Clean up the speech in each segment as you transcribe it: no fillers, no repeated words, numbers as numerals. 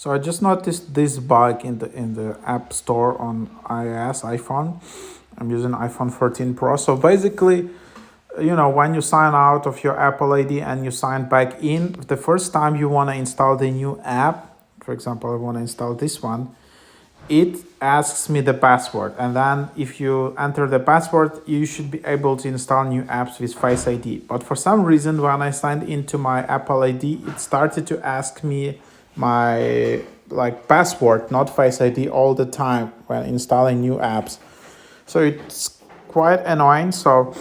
So I just noticed this bug in the App Store on iOS iPhone. I'm using iPhone 14 Pro. So basically, when you sign out of your Apple ID and you sign back in, the first time you want to install the new app, for example, I want to install this one, it asks me the password. And then if you enter the password, you should be able to install new apps with Face ID. But for some reason, when I signed into my Apple ID, it started to ask me my password, not Face ID, all the time when installing new apps. So it's quite annoying. So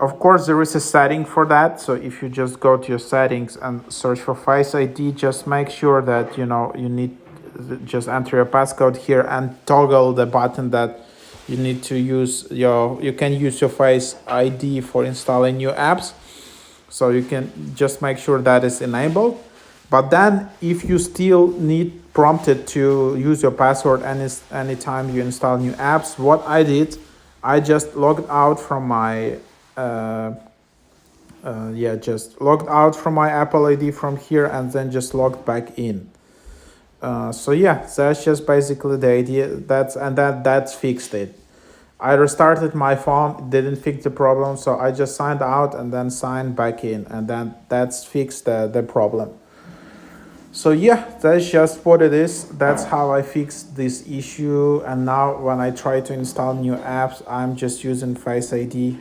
of course there is a setting for that. So if you just go to your settings and search for Face ID, just make sure that you need just enter your passcode here and toggle the button that you need to use you can use your Face ID for installing new apps. So you can just make sure that is enabled. But then if you still need prompted to use your password anytime you install new apps, what I did, I just logged out from my just logged out from my Apple ID from here and then just logged back in. So yeah, that's just basically the idea. That's fixed it. I restarted my phone, it didn't fix the problem, so I just signed out and then signed back in, and then that's fixed the problem. So yeah, that's just what it is. That's how I fixed this issue. And now when I try to install new apps, I'm just using Face ID,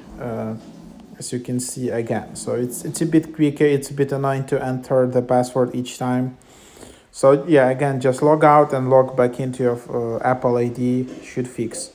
as you can see again. So it's a bit quicker. It's a bit annoying to enter the password each time. So yeah, again, just log out and log back into your Apple ID should fix.